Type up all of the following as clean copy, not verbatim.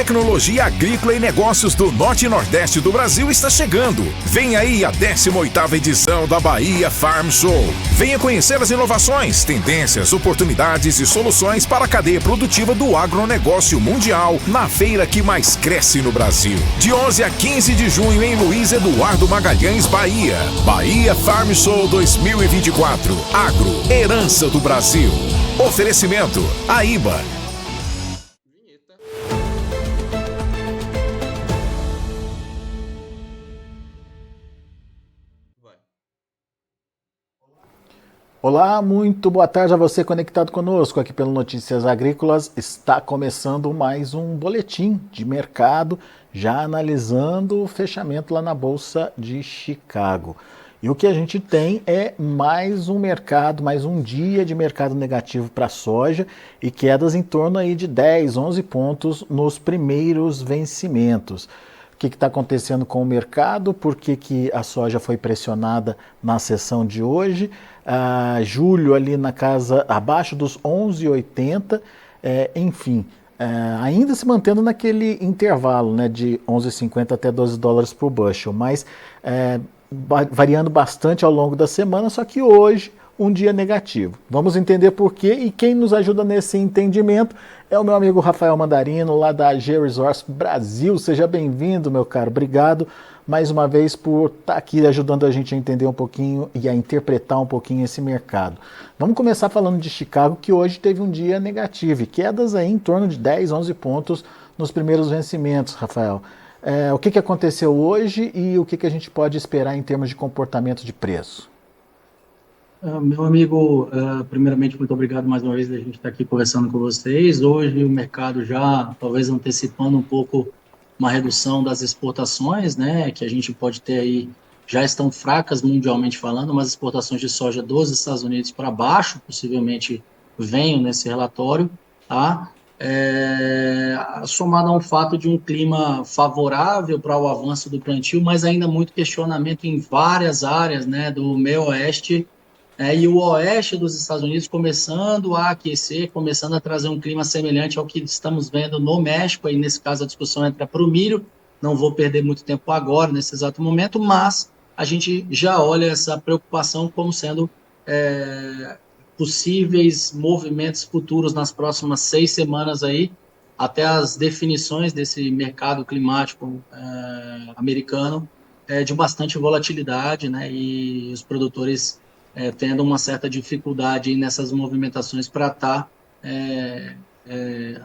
tecnologia agrícola e negócios do Norte e Nordeste do Brasil está chegando. Vem aí a 18ª edição da Bahia Farm Show. Venha conhecer as inovações, tendências, oportunidades e soluções para a cadeia produtiva do agronegócio mundial na feira que mais cresce no Brasil. De 11 a 15 de junho em Luiz Eduardo Magalhães, Bahia. Bahia Farm Show 2024. Agro, herança do Brasil. Oferecimento AIBA. Olá, muito boa tarde a você conectado conosco aqui pelo Notícias Agrícolas. Está começando mais um boletim de mercado, já analisando o fechamento lá na Bolsa de Chicago. E o que a gente tem é mais um mercado, mais um dia de mercado negativo para a soja e quedas em torno aí de 10, 11 pontos nos primeiros vencimentos. O que está acontecendo com o mercado? Por que a soja foi pressionada na sessão de hoje? Julho ali na casa abaixo dos 11,80, enfim, ainda se mantendo naquele intervalo, né, de 11,50 até 12 dólares por bushel, mas variando bastante ao longo da semana, só que hoje um dia negativo. Vamos entender por quê, e quem nos ajuda nesse entendimento é o meu amigo Rafael Mandarino, lá da G-Resource Brasil. Seja bem-vindo, meu caro. Obrigado mais uma vez por estar aqui ajudando a gente a entender um pouquinho e a interpretar um pouquinho esse mercado. Vamos começar falando de Chicago, que hoje teve um dia negativo e quedas aí em torno de 10, 11 pontos nos primeiros vencimentos, Rafael. O que aconteceu hoje e o que a gente pode esperar em termos de comportamento de preço? Meu amigo, primeiramente, muito obrigado mais uma vez da gente estar aqui conversando com vocês. Hoje o mercado já, talvez antecipando um pouco uma redução das exportações, né, que a gente pode ter aí, já estão fracas mundialmente falando, mas exportações de soja dos Estados Unidos para baixo, possivelmente venham nesse relatório, tá? Somado a um fato de um clima favorável para o avanço do plantio, mas ainda muito questionamento em várias áreas, né, do meio oeste, e o oeste dos Estados Unidos começando a aquecer, começando a trazer um clima semelhante ao que estamos vendo no México, aí nesse caso a discussão entra para o milho, não vou perder muito tempo agora, nesse exato momento, mas a gente já olha essa preocupação como sendo possíveis movimentos futuros nas próximas 6 semanas aí, até as definições desse mercado climático americano, de bastante volatilidade, né, e os produtores tendo uma certa dificuldade nessas movimentações para estar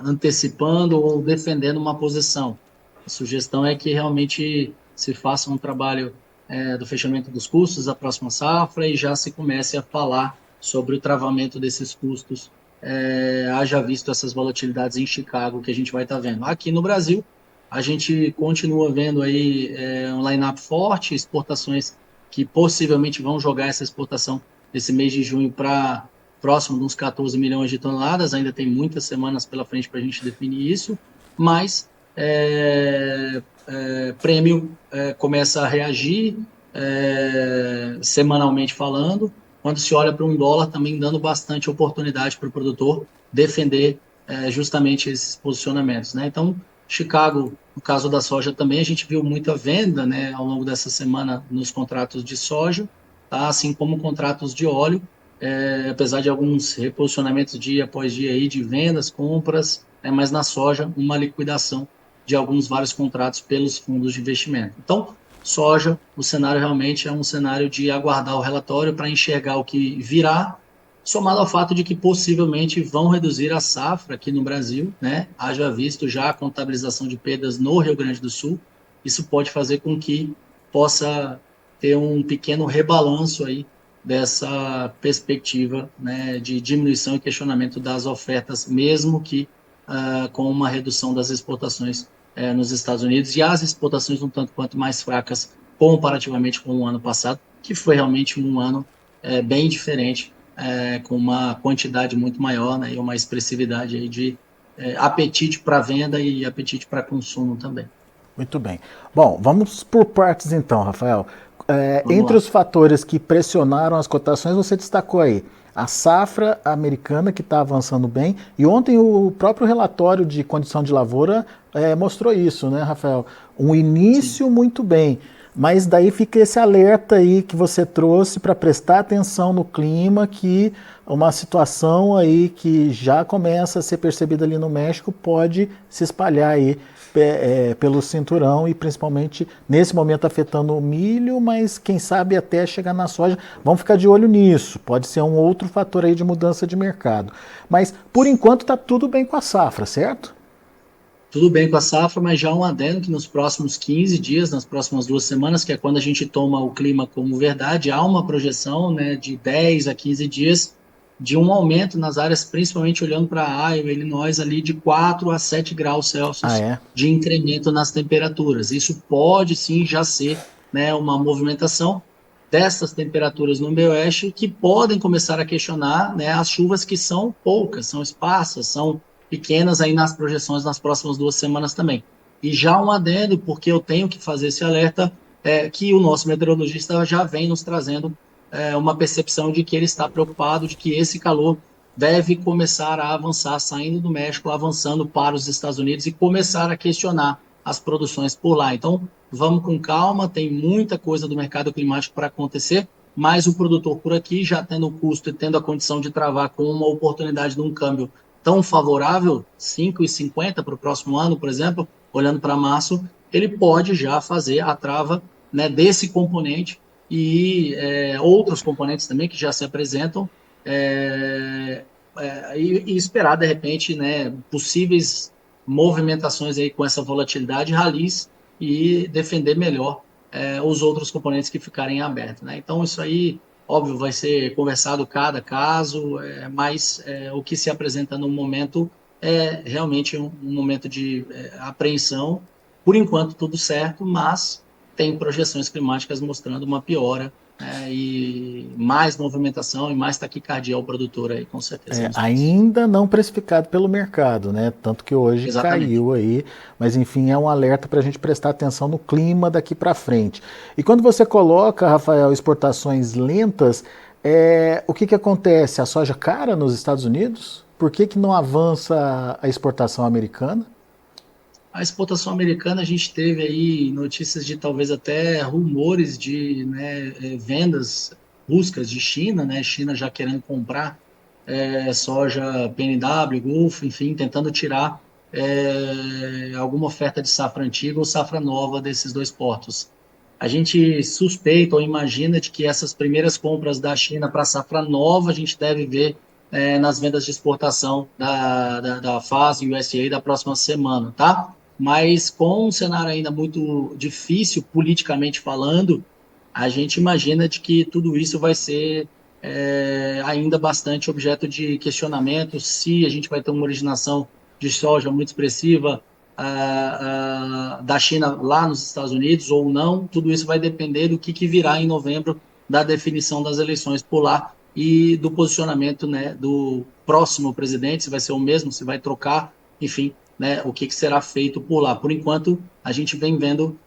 antecipando ou defendendo uma posição. A sugestão é que realmente se faça um trabalho do fechamento dos custos da próxima safra e já se comece a falar sobre o travamento desses custos, haja visto essas volatilidades em Chicago que a gente vai estar vendo. Aqui no Brasil, a gente continua vendo aí um line-up forte, exportações que possivelmente vão jogar essa exportação nesse mês de junho para próximo de uns 14 milhões de toneladas, ainda tem muitas semanas pela frente para a gente definir isso, mas prêmio começa a reagir semanalmente falando, quando se olha para um dólar também dando bastante oportunidade para o produtor defender justamente esses posicionamentos, né? Então, Chicago, no caso da soja também, a gente viu muita venda, né, ao longo dessa semana nos contratos de soja, tá? Assim como contratos de óleo, apesar de alguns reposicionamentos dia após dia aí de vendas, compras, mas na soja uma liquidação de vários contratos pelos fundos de investimento. Então, soja, o cenário realmente é um cenário de aguardar o relatório para enxergar o que virá, somado ao fato de que possivelmente vão reduzir a safra aqui no Brasil, né? Haja visto já a contabilização de perdas no Rio Grande do Sul, isso pode fazer com que possa ter um pequeno rebalanço aí dessa perspectiva, né, de diminuição e questionamento das ofertas, mesmo que com uma redução das exportações nos Estados Unidos, e as exportações um tanto quanto mais fracas comparativamente com o ano passado, que foi realmente um ano bem diferente, com uma quantidade muito maior, né, e uma expressividade aí de apetite para venda e apetite para consumo também. Muito bem. Bom, vamos por partes então, Rafael. Entre os fatores que pressionaram as cotações, você destacou aí a safra americana, que está avançando bem, e ontem o próprio relatório de condição de lavoura mostrou isso, né, Rafael? Um início Sim. muito bem, mas daí fica esse alerta aí que você trouxe para prestar atenção no clima, que uma situação aí que já começa a ser percebida ali no México pode se espalhar aí pelo cinturão e principalmente nesse momento afetando o milho, mas quem sabe até chegar na soja. Vamos ficar de olho nisso, pode ser um outro fator aí de mudança de mercado. Mas por enquanto está tudo bem com a safra, certo? Tudo bem com a safra, mas já um adendo que nos próximos 15 dias, nas próximas 2 semanas, que é quando a gente toma o clima como verdade, há uma projeção, né, de 10 a 15 dias de um aumento nas áreas, principalmente olhando para Iowa, Illinois, ali de 4 a 7 graus Ah, Celsius é? de incremento nas temperaturas. Isso pode sim já ser, né, uma movimentação dessas temperaturas no meio oeste que podem começar a questionar, né, as chuvas que são poucas, são esparsas, são pequenas aí nas projeções nas próximas 2 semanas também. E já um adendo, porque eu tenho que fazer esse alerta, que o nosso meteorologista já vem nos trazendo uma percepção de que ele está preocupado, de que esse calor deve começar a avançar, saindo do México, avançando para os Estados Unidos e começar a questionar as produções por lá. Então, vamos com calma, tem muita coisa do mercado climático para acontecer, mas o produtor por aqui, já tendo o custo e tendo a condição de travar com uma oportunidade de um câmbio tão favorável, 5,50 para o próximo ano, por exemplo, olhando para março, ele pode já fazer a trava, né, desse componente e outros componentes também que já se apresentam e esperar, de repente, né, possíveis movimentações aí com essa volatilidade, ralis e defender melhor os outros componentes que ficarem abertos, né? Então, isso aí, óbvio, vai ser conversado cada caso, mas o que se apresenta no momento é realmente um momento de apreensão. Por enquanto, tudo certo, mas tem projeções climáticas mostrando uma piora, e mais movimentação e mais taquicardia ao produtor aí, com certeza. Ainda não precificado pelo mercado, né? Tanto que hoje Exatamente. caiu aí, mas enfim, é um alerta para a gente prestar atenção no clima daqui para frente. E quando você coloca, Rafael, exportações lentas, o que acontece? A soja cara nos Estados Unidos? Por que não avança a exportação americana? A exportação americana, a gente teve aí notícias de talvez até rumores de, né, vendas bruscas de China, né? China já querendo comprar soja PNW, Gulf, enfim, tentando tirar alguma oferta de safra antiga ou safra nova desses dois portos. A gente suspeita ou imagina de que essas primeiras compras da China para safra nova a gente deve ver nas vendas de exportação da FAS e USDA da próxima semana, tá? Mas com um cenário ainda muito difícil, politicamente falando, a gente imagina de que tudo isso vai ser ainda bastante objeto de questionamento, se a gente vai ter uma originação de soja muito expressiva da China lá nos Estados Unidos ou não. Tudo isso vai depender do que virá em novembro, da definição das eleições por lá e do posicionamento, né, do próximo presidente, se vai ser o mesmo, se vai trocar, enfim, né, o que será feito por lá. Por enquanto, a gente vem vendo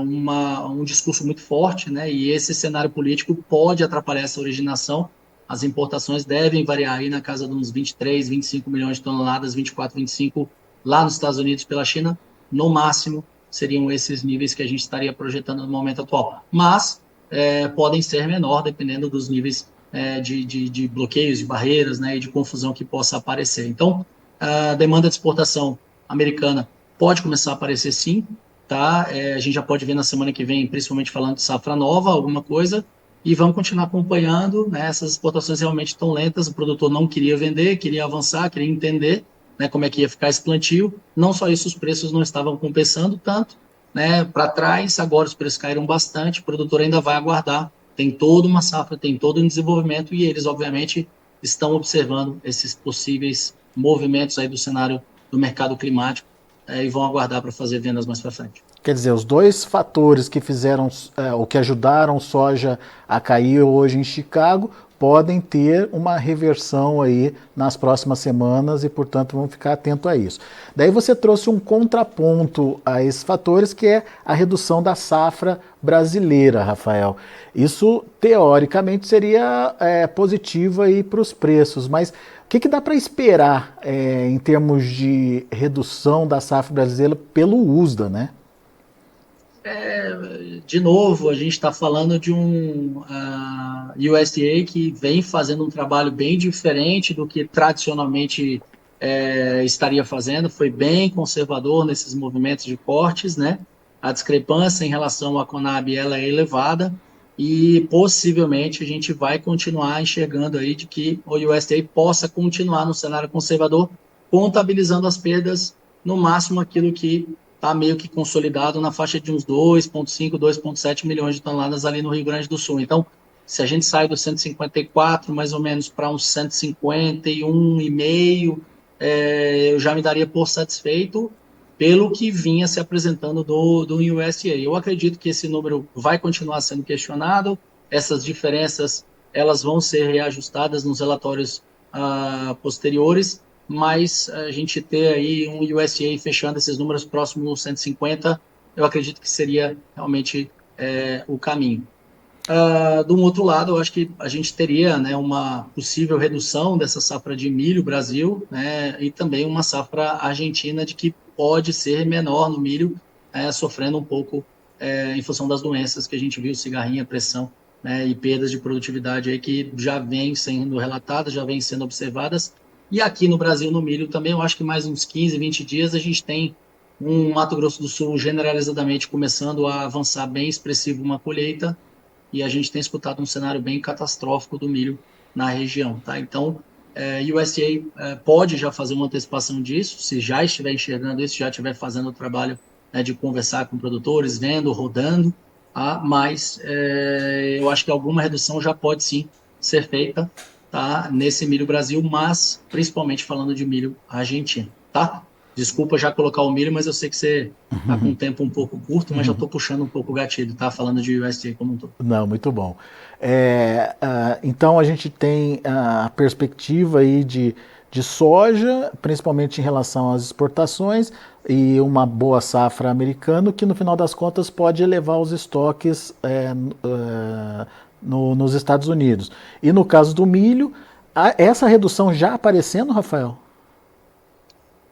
um discurso muito forte, né, e esse cenário político pode atrapalhar essa originação. As importações devem variar aí na casa de uns 23, 25 milhões de toneladas, 24, 25 lá nos Estados Unidos pela China. No máximo, seriam esses níveis que a gente estaria projetando no momento atual. Mas podem ser menor, dependendo dos níveis de bloqueios, de barreiras, né, e de confusão que possa aparecer. Então, a demanda de exportação americana pode começar a aparecer sim, tá? A gente já pode ver na semana que vem, principalmente falando de safra nova, alguma coisa, e vamos continuar acompanhando, né? Essas exportações realmente estão lentas, o produtor não queria vender, queria avançar, queria entender, né, como é que ia ficar esse plantio. Não só isso, os preços não estavam compensando tanto, né, para trás, agora os preços caíram bastante, o produtor ainda vai aguardar, tem toda uma safra, tem todo um desenvolvimento, e eles, obviamente, estão observando esses possíveis movimentos aí do cenário do mercado climático e vão aguardar para fazer vendas mais para frente. Quer dizer, os dois fatores que fizeram, ou que ajudaram soja a cair hoje em Chicago, podem ter uma reversão aí nas próximas semanas e, portanto, vamos ficar atento a isso. Daí você trouxe um contraponto a esses fatores, que é a redução da safra brasileira, Rafael. Isso, teoricamente, seria positivo aí para os preços, mas o que dá para esperar em termos de redução da safra brasileira pelo USDA, né? De novo, a gente está falando de um USDA que vem fazendo um trabalho bem diferente do que tradicionalmente estaria fazendo, foi bem conservador nesses movimentos de cortes, né? A discrepância em relação à Conab ela é elevada e possivelmente a gente vai continuar enxergando aí de que o USDA possa continuar no cenário conservador, contabilizando as perdas no máximo aquilo que está meio que consolidado na faixa de uns 2,5, 2,7 milhões de toneladas ali no Rio Grande do Sul. Então, se a gente sai dos 154 mais ou menos para uns 151,5, eu já me daria por satisfeito pelo que vinha se apresentando do USDA. Eu acredito que esse número vai continuar sendo questionado, essas diferenças elas vão ser reajustadas nos relatórios posteriores, mas a gente ter aí um USDA fechando esses números próximos dos 150, eu acredito que seria realmente o caminho. Do outro lado, eu acho que a gente teria, né, uma possível redução dessa safra de milho Brasil, né, e também uma safra argentina de que pode ser menor no milho, sofrendo um pouco em função das doenças que a gente viu, cigarrinha, pressão, né, e perdas de produtividade aí que já vêm sendo relatadas, já vêm sendo observadas. E aqui no Brasil, no milho também, eu acho que mais uns 15, 20 dias a gente tem um Mato Grosso do Sul generalizadamente começando a avançar bem expressivo uma colheita, e a gente tem escutado um cenário bem catastrófico do milho na região, tá? Então, o USDA pode já fazer uma antecipação disso, se já estiver enxergando isso, já estiver fazendo o trabalho, né, de conversar com produtores, vendo, rodando, mas eu acho que alguma redução já pode sim ser feita, tá, nesse milho Brasil, mas principalmente falando de milho argentino, tá? Desculpa já colocar o milho, mas eu sei que você está com um tempo um pouco curto, mas já estou puxando um pouco o gatilho, tá? Falando de USDA como um todo. Não, muito bom. Então a gente tem a perspectiva aí de soja, principalmente em relação às exportações, e uma boa safra americana, que no final das contas pode elevar os estoques nos Estados Unidos. E no caso do milho, essa redução já aparecendo, Rafael?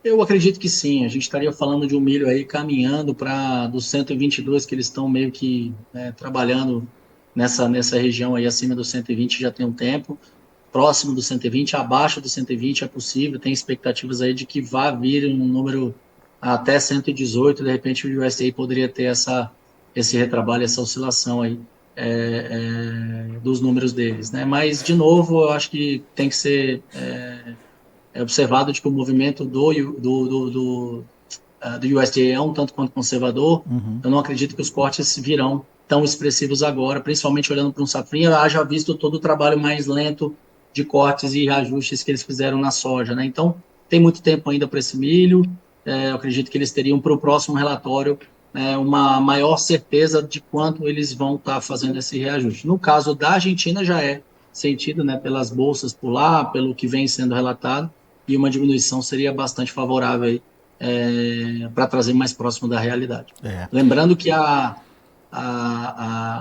Eu acredito que sim, a gente estaria falando de um milho aí caminhando para dos 122 que eles estão meio que trabalhando nessa região aí acima dos 120 já tem um tempo, próximo dos 120, abaixo dos 120 é possível, tem expectativas aí de que vá vir um número até 118, de repente o USDA poderia ter esse retrabalho, essa oscilação aí dos números deles, né? Mas, de novo, eu acho que tem que ser observado de que o movimento do USDA é um tanto quanto conservador. Eu não acredito que os cortes virão tão expressivos agora, principalmente olhando para um safrinha, haja visto todo o trabalho mais lento de cortes e reajustes que eles fizeram na soja, né? Então, tem muito tempo ainda para esse milho. Eu acredito que eles teriam para o próximo relatório uma maior certeza de quanto eles vão estar fazendo esse reajuste. No caso da Argentina já é sentido, né, pelas bolsas por lá, pelo que vem sendo relatado, e uma diminuição seria bastante favorável para trazer mais próximo da realidade. Lembrando que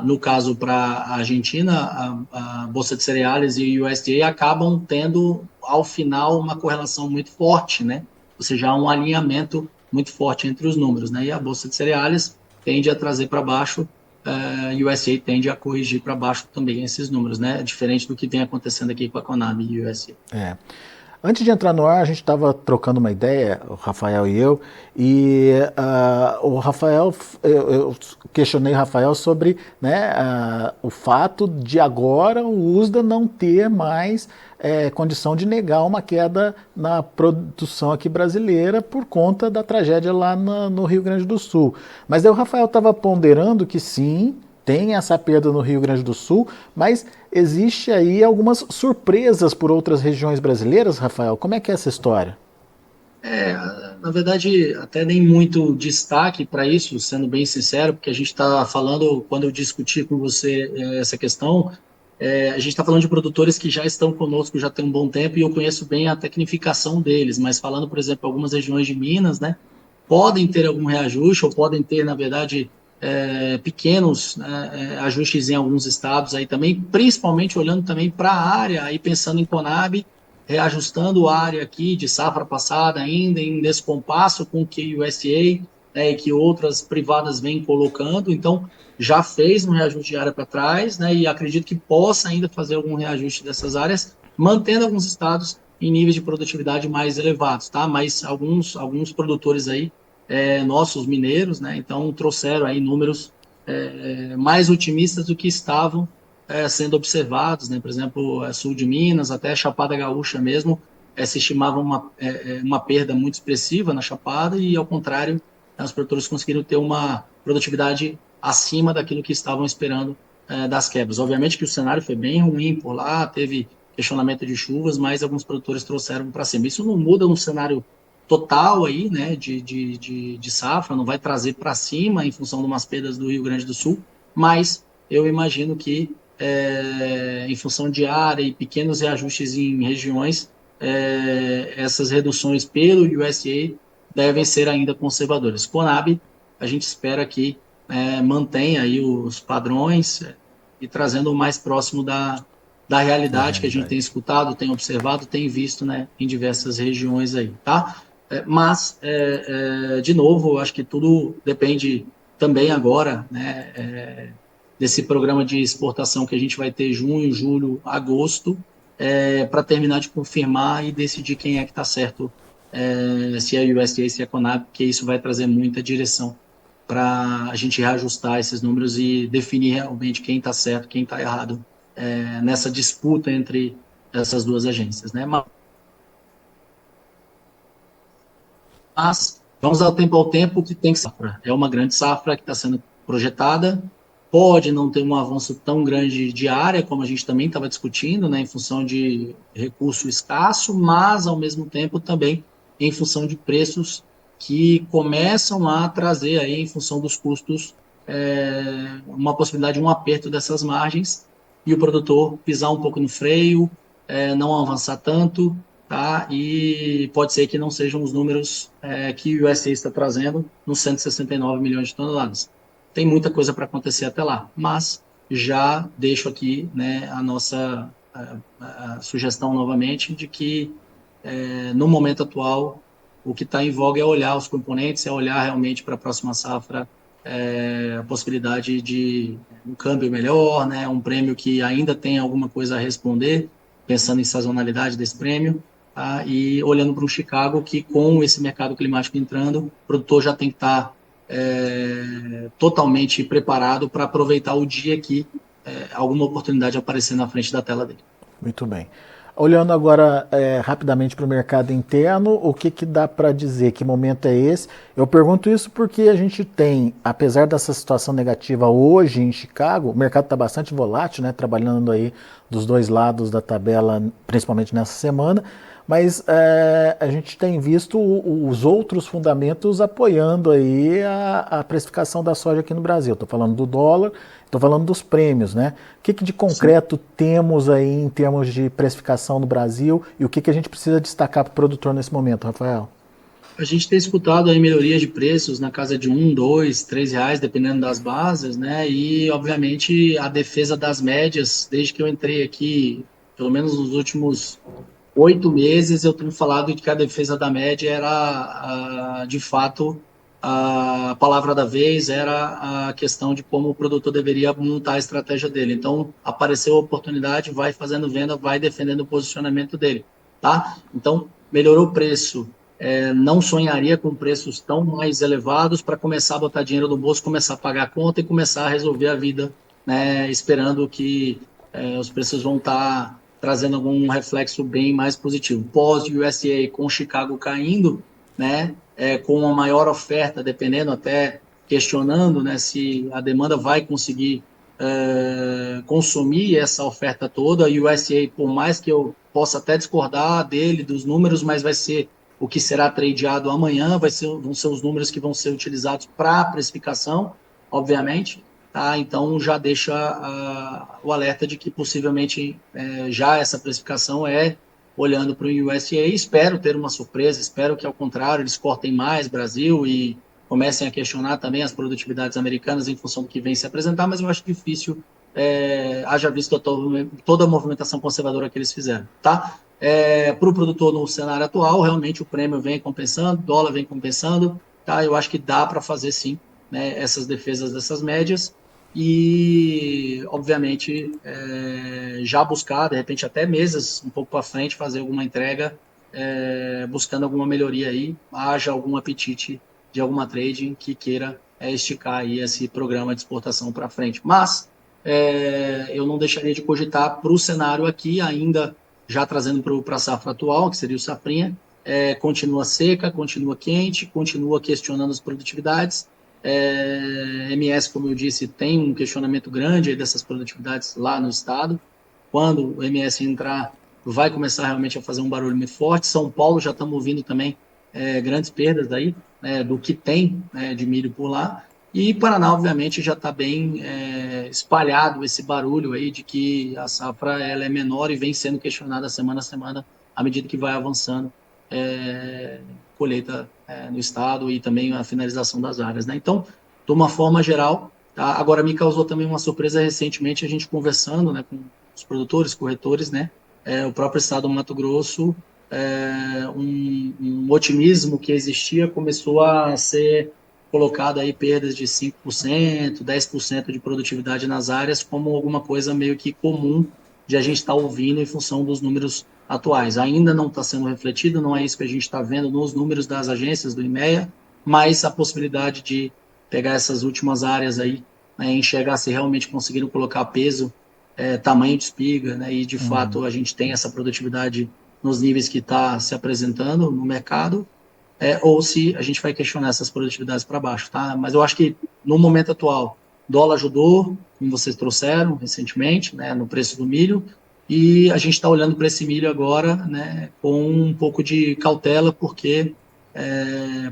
no caso para a Argentina, a Bolsa de Cereais e o USDA acabam tendo, ao final, uma correlação muito forte, né? Ou seja, há um alinhamento muito forte entre os números, né? E a Bolsa de Cereais tende a trazer para baixo, e o USDA tende a corrigir para baixo também esses números, né? Diferente do que vem acontecendo aqui com a Conab e o USDA. Antes de entrar no ar, a gente estava trocando uma ideia, o Rafael e eu, e o Rafael, eu questionei o Rafael sobre, né, o fato de agora o USDA não ter mais condição de negar uma queda na produção aqui brasileira por conta da tragédia lá no Rio Grande do Sul. Mas aí o Rafael estava ponderando que sim, tem essa perda no Rio Grande do Sul, mas existe aí algumas surpresas por outras regiões brasileiras, Rafael? Como é que é essa história? Na verdade, até nem muito destaque para isso, sendo bem sincero, porque a gente está falando, quando eu discuti com você essa questão, A gente está falando de produtores que já estão conosco já tem um bom tempo e eu conheço bem a tecnificação deles, mas falando, por exemplo, algumas regiões de Minas, né, podem ter algum reajuste ou podem ter, na verdade, pequenos ajustes em alguns estados aí também, principalmente olhando também para a área, aí pensando em Conab, reajustando a área aqui de safra passada ainda em descompasso com o que o USDA e que outras privadas vêm colocando, então já fez um reajuste de área para trás, né, e acredito que possa ainda fazer algum reajuste dessas áreas, mantendo alguns estados em níveis de produtividade mais elevados, tá? Mas alguns produtores aí, nossos mineiros, né, então trouxeram aí números mais otimistas do que estavam sendo observados, né? Por exemplo, sul de Minas, até a Chapada Gaúcha mesmo, se estimava uma perda muito expressiva na Chapada e, ao contrário, os produtores conseguiram ter uma produtividade acima daquilo que estavam esperando das quebras. Obviamente que o cenário foi bem ruim por lá, teve questionamento de chuvas, mas alguns produtores trouxeram para cima. Isso não muda um cenário total aí, né, de safra, não vai trazer para cima em função de umas perdas do Rio Grande do Sul, mas eu imagino que em função de área e pequenos reajustes em regiões, essas reduções pelo USDA devem ser ainda conservadoras. Conab, a gente espera que mantenha aí os padrões e trazendo o mais próximo da realidade que a gente tem escutado, tem observado, tem visto, né, em diversas regiões aí, tá? Mas, de novo, eu acho que tudo depende também agora, né, desse programa de exportação que a gente vai ter junho, julho, agosto, para terminar de confirmar e decidir quem é que está certo, se é a USDA, se é a Conab, porque isso vai trazer muita direção para a gente reajustar esses números e definir realmente quem está certo, quem está errado nessa disputa entre essas duas agências, né? Mas vamos dar tempo ao tempo que tem safra. É uma grande safra que está sendo projetada, pode não ter um avanço tão grande de área, como a gente também estava discutindo, né, em função de recurso escasso, mas, ao mesmo tempo, também em função de preços que começam a trazer, aí, em função dos custos, uma possibilidade de um aperto dessas margens e o produtor pisar um pouco no freio, não avançar tanto, tá? E pode ser que não sejam os números que o USDA está trazendo nos 169 milhões de toneladas. Tem muita coisa para acontecer até lá, mas já deixo aqui, né, a nossa a sugestão novamente de que no momento atual o que está em voga é olhar os componentes, é olhar realmente para a próxima safra a possibilidade de um câmbio melhor, né, um prêmio que ainda tem alguma coisa a responder, pensando em sazonalidade desse prêmio, tá? E olhando para o Chicago, que com esse mercado climático entrando, o produtor já tem que estar totalmente preparado para aproveitar o dia que alguma oportunidade aparecer na frente da tela dele. Muito bem. Olhando agora rapidamente para o mercado interno, o que dá para dizer? Que momento é esse? Eu pergunto isso porque a gente tem, apesar dessa situação negativa hoje em Chicago, o mercado está bastante volátil, né, trabalhando aí dos dois lados da tabela, principalmente nessa semana, mas a gente tem visto os outros fundamentos apoiando aí a precificação da soja aqui no Brasil. Estou falando do dólar, estou falando dos prêmios, né? O que de concreto temos aí em termos de precificação no Brasil e o que a gente precisa destacar para o produtor nesse momento, Rafael? A gente tem escutado aí melhorias de preços na casa de R$1, R$2, R$3, dependendo das bases, né? E, obviamente, a defesa das médias, desde que eu entrei aqui, pelo menos nos últimos 8 meses, eu tenho falado de que a defesa da média era, de fato, a palavra da vez, era a questão de como o produtor deveria montar a estratégia dele. Então, apareceu a oportunidade, vai fazendo venda, vai defendendo o posicionamento dele, tá? Então, melhorou o preço. Não sonharia com preços tão mais elevados para começar a botar dinheiro no bolso, começar a pagar a conta e começar a resolver a vida, né, esperando que os preços vão estar trazendo algum reflexo bem mais positivo. Pós-USDA, com Chicago caindo, né, com uma maior oferta, dependendo, até questionando, né, se a demanda vai conseguir consumir essa oferta toda. E o USDA, por mais que eu possa até discordar dele, dos números, mas vai ser o que será tradeado amanhã, vão ser os números que vão ser utilizados para a precificação, obviamente. tá? Então já deixa o alerta de que possivelmente já essa precificação é olhando para o USDA. Espero ter uma surpresa, espero que ao contrário eles cortem mais Brasil e comecem a questionar também as produtividades americanas em função do que vem se apresentar, mas eu acho difícil, haja visto toda a movimentação conservadora que eles fizeram, tá? Para o produtor no cenário atual, realmente o prêmio vem compensando, o dólar vem compensando, tá? Eu acho que dá para fazer sim, né, essas defesas dessas médias e, obviamente, já buscar, de repente, até meses um pouco para frente, fazer alguma entrega, buscando alguma melhoria aí, haja algum apetite de alguma trading que queira esticar aí esse programa de exportação para frente. Mas eu não deixaria de cogitar para o cenário aqui, ainda já trazendo para a safra atual, que seria o safrinha, continua seca, continua quente, continua questionando as produtividades. MS, como eu disse, tem um questionamento grande aí dessas produtividades lá no estado. Quando o MS entrar, vai começar realmente a fazer um barulho muito forte. São Paulo já estamos ouvindo também grandes perdas daí, do que tem de milho por lá. E Paraná, obviamente, já está bem espalhado esse barulho aí de que a safra ela é menor e vem sendo questionada semana a semana à medida que vai avançando colheita no estado e também a finalização das áreas, né? Então, de uma forma geral, tá? Agora me causou também uma surpresa recentemente a gente conversando, né, com os produtores, corretores, né? O próprio estado do Mato Grosso, um otimismo que existia começou a ser colocado aí perdas de 5%, 10% de produtividade nas áreas como alguma coisa meio que comum de a gente estar ouvindo em função dos números atuais. Ainda não está sendo refletido, não é isso que a gente está vendo nos números das agências do IMEA, mas a possibilidade de pegar essas últimas áreas aí, né, enxergar se realmente conseguiram colocar peso, tamanho de espiga, né, e de fato a gente tem essa produtividade nos níveis que está se apresentando no mercado, ou se a gente vai questionar essas produtividades para baixo, tá? Mas eu acho que no momento atual, dólar ajudou, como vocês trouxeram recentemente, né, no preço do milho, e a gente está olhando para esse milho agora, né, com um pouco de cautela, porque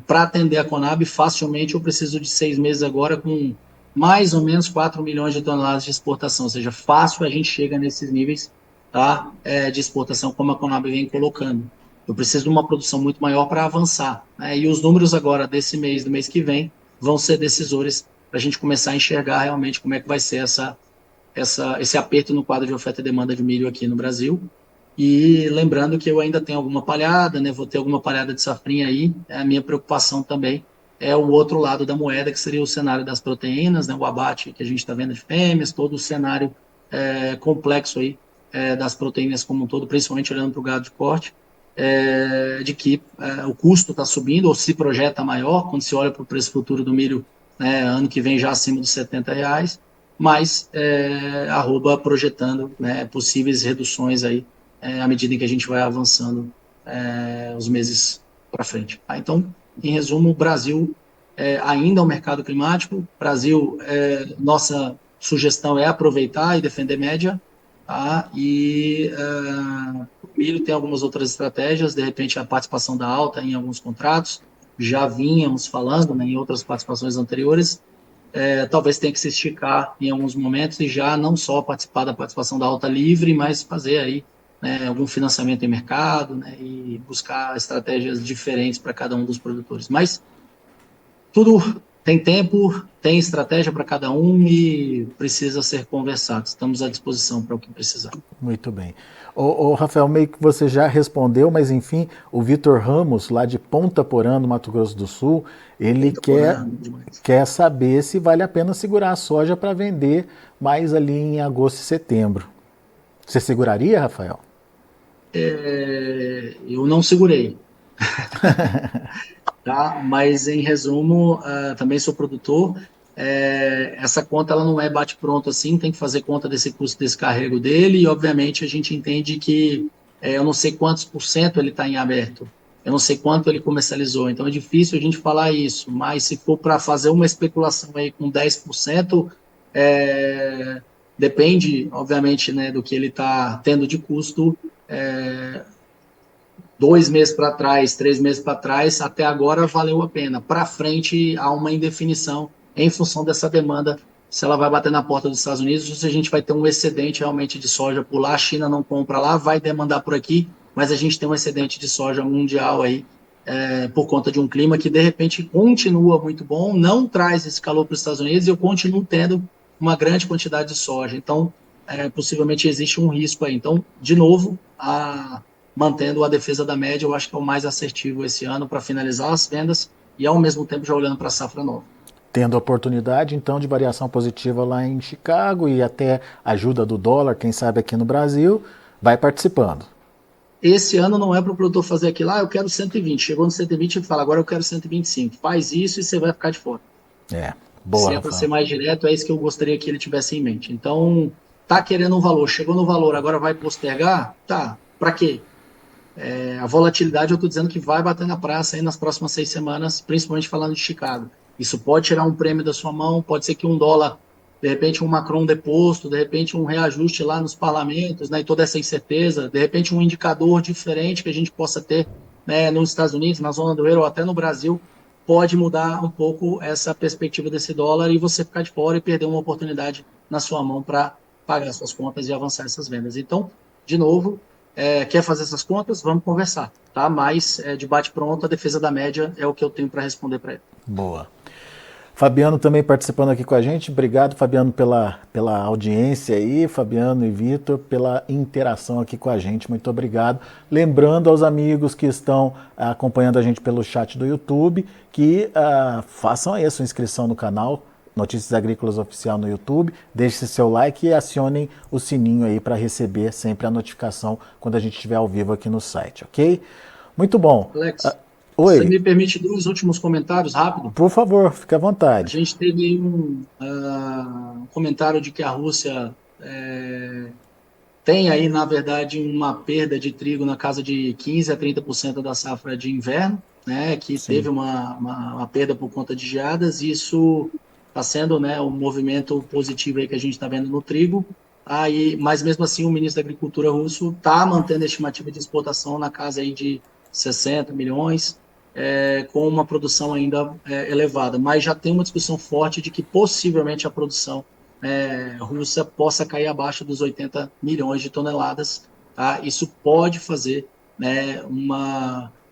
para atender a Conab, facilmente eu preciso de 6 meses agora com mais ou menos 4 milhões de toneladas de exportação, ou seja, fácil a gente chega nesses níveis, tá, de exportação como a Conab vem colocando. Eu preciso de uma produção muito maior para avançar, né, e os números agora desse mês, do mês que vem, vão ser decisores para a gente começar a enxergar realmente como é que vai ser esse aperto no quadro de oferta e demanda de milho aqui no Brasil. E lembrando que eu ainda tenho alguma palhada, né, vou ter alguma palhada de safrinha aí, a minha preocupação também é o outro lado da moeda, que seria o cenário das proteínas, né, o abate que a gente está vendo de fêmeas, todo o cenário complexo aí das proteínas como um todo, principalmente olhando para o gado de corte, de que o custo está subindo ou se projeta maior, quando se olha para o preço futuro do milho, né, ano que vem já acima dos R$70, mas arroba projetando, né, possíveis reduções aí à medida em que a gente vai avançando os meses para frente. Tá? Então, em resumo, o Brasil ainda é um mercado climático, Brasil, nossa sugestão é aproveitar e defender média, tá? E o milho tem algumas outras estratégias, de repente a participação da alta em alguns contratos, já vínhamos falando, né, em outras participações anteriores, talvez tenha que se esticar em alguns momentos e já não só participar da participação da alta livre, mas fazer aí, né, algum financiamento em mercado, né, e buscar estratégias diferentes para cada um dos produtores. Mas tudo tem tempo, tem estratégia para cada um e precisa ser conversado. Estamos à disposição para o que precisar. Muito bem. Ô, Rafael, meio que você já respondeu, mas enfim, o Vitor Ramos, lá de Ponta Porã, no Mato Grosso do Sul, ele quer saber se vale a pena segurar a soja para vender mais ali em agosto e setembro. Você seguraria, Rafael? Eu não segurei. Tá? Mas, em resumo, também sou produtor. Essa conta ela não é bate-pronto assim, tem que fazer conta desse custo desse carrego dele e, obviamente, a gente entende que eu não sei quantos por cento ele está em aberto, eu não sei quanto ele comercializou, então é difícil a gente falar isso, mas se for para fazer uma especulação aí com 10%, depende, obviamente, né, do que ele está tendo de custo, 2 meses para trás, 3 meses para trás, até agora valeu a pena. Para frente, há uma indefinição em função dessa demanda se ela vai bater na porta dos Estados Unidos ou se a gente vai ter um excedente realmente de soja por lá. A China não compra lá, vai demandar por aqui, mas a gente tem um excedente de soja mundial aí, por conta de um clima que de repente continua muito bom, não traz esse calor para os Estados Unidos e eu continuo tendo uma grande quantidade de soja. Então, possivelmente existe um risco aí. Então, de novo, mantendo a defesa da média, eu acho que é o mais assertivo esse ano para finalizar as vendas e ao mesmo tempo já olhando para a safra nova. Tendo oportunidade, então, de variação positiva lá em Chicago e até ajuda do dólar, quem sabe aqui no Brasil, vai participando. Esse ano não é para o produtor fazer aquilo, eu quero 120. Chegou no 120 e fala, agora eu quero 125. Faz isso e você vai ficar de fora. Boa, se é para ser mais direto, é isso que eu gostaria que ele tivesse em mente. Então, tá querendo um valor, chegou no valor, agora vai postergar? Tá, para quê? A volatilidade, eu estou dizendo que vai bater na praça aí nas próximas 6 semanas, principalmente falando de Chicago. Isso pode tirar um prêmio da sua mão, pode ser que um dólar, de repente um Macron deposto, de repente um reajuste lá nos parlamentos, né, e toda essa incerteza, de repente um indicador diferente que a gente possa ter, né, nos Estados Unidos, na zona do euro ou até no Brasil, pode mudar um pouco essa perspectiva desse dólar e você ficar de fora e perder uma oportunidade na sua mão para pagar suas contas e avançar essas vendas. Então, de novo, quer fazer essas contas? Vamos conversar, tá? Mas de bate-pronto, a defesa da média é o que eu tenho para responder para ele. Boa. Fabiano também participando aqui com a gente. Obrigado, Fabiano, pela audiência aí. Fabiano e Vitor, pela interação aqui com a gente. Muito obrigado. Lembrando aos amigos que estão acompanhando a gente pelo chat do YouTube que façam aí a sua inscrição no canal Notícias Agrícolas Oficial no YouTube. Deixe seu like e acionem o sininho aí para receber sempre a notificação quando a gente estiver ao vivo aqui no site, ok? Muito bom. Alex, oi. Você me permite 2 últimos comentários rápido? Por favor, fique à vontade. A gente teve um comentário de que a Rússia tem aí, na verdade, uma perda de trigo na casa de 15% a 30% da safra de inverno, né, que Sim. teve uma perda por conta de geadas, e isso está sendo, né, um movimento positivo aí que a gente está vendo no trigo. Mas mesmo assim o ministro da Agricultura russo está mantendo a estimativa de exportação na casa aí de 60 milhões, com uma produção ainda elevada, mas já tem uma discussão forte de que possivelmente a produção russa possa cair abaixo dos 80 milhões de toneladas. Tá? Isso pode fazer, né,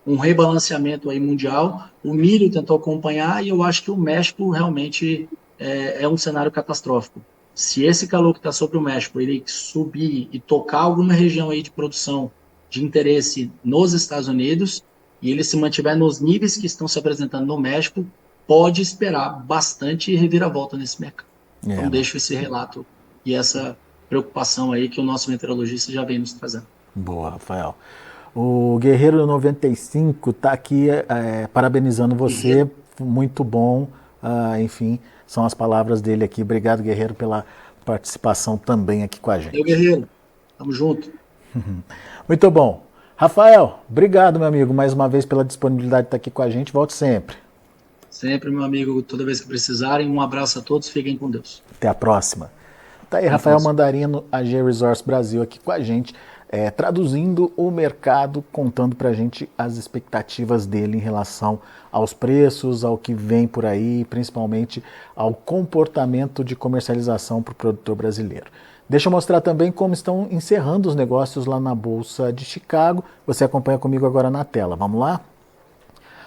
um rebalanceamento aí mundial. O milho tentou acompanhar e eu acho que o México realmente é um cenário catastrófico. Se esse calor que está sobre o México ele subir e tocar alguma região aí de produção de interesse nos Estados Unidos e ele se mantiver nos níveis que estão se apresentando no México, pode esperar bastante reviravolta nesse mercado. Então deixo esse relato e essa preocupação aí que o nosso meteorologista já vem nos trazendo. Boa, Rafael. O Guerreiro 95 está aqui parabenizando você, muito bom, enfim, são as palavras dele aqui. Obrigado, Guerreiro, pela participação também aqui com a gente. Guerreiro, tamo junto. Muito bom. Rafael, obrigado, meu amigo, mais uma vez pela disponibilidade de estar aqui com a gente. Volte sempre. Sempre, meu amigo, toda vez que precisarem. Um abraço a todos, fiquem com Deus. Até a próxima. Tá aí, Rafael Mandarino, AG Resource Brasil, aqui com a gente, traduzindo o mercado, contando pra gente as expectativas dele em relação aos preços, ao que vem por aí, principalmente ao comportamento de comercialização para o produtor brasileiro. Deixa eu mostrar também como estão encerrando os negócios lá na Bolsa de Chicago. Você acompanha comigo agora na tela. Vamos lá?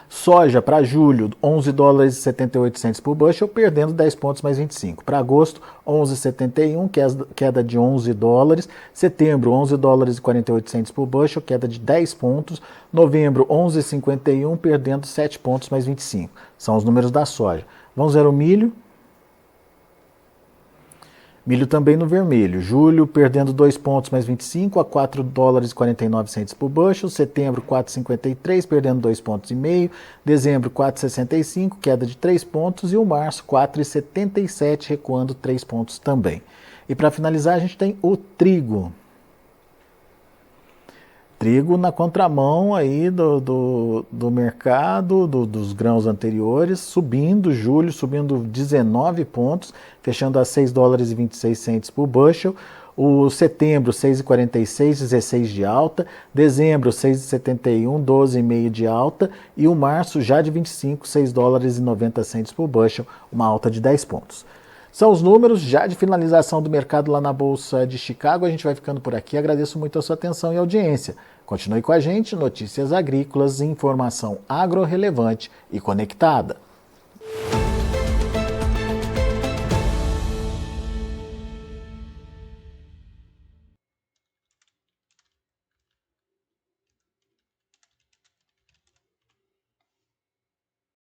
Soja para julho, 11 dólares e 78 centes por bushel, perdendo 10 pontos mais 25. Para agosto, 11,71, queda de 11 dólares. Setembro, 11 dólares e 48 centes por bushel, queda de 10 pontos. Novembro, 11,51, perdendo 7 pontos mais 25. São os números da soja. Vamos ver o milho. Milho também no vermelho. Julho perdendo 2 pontos mais 25 a 4 dólares e 49 centes por bushel. Setembro 4,53, perdendo 2 pontos e meio. Dezembro 4,65, queda de 3 pontos. E o março 4,77, recuando 3 pontos também. E para finalizar a gente tem o trigo. Trigo na contramão aí do mercado, dos grãos anteriores, subindo, julho subindo 19 pontos, fechando a 6 dólares e 26 centes por bushel. O setembro 6,46, 16 de alta. Dezembro 6,71, 12,5 de alta. E o março já de 25, 6 dólares e 90 centes por bushel, uma alta de 10 pontos. São os números já de finalização do mercado lá na Bolsa de Chicago. A gente vai ficando por aqui. Agradeço muito a sua atenção e audiência. Continue com a gente, notícias agrícolas, informação agro relevante e conectada.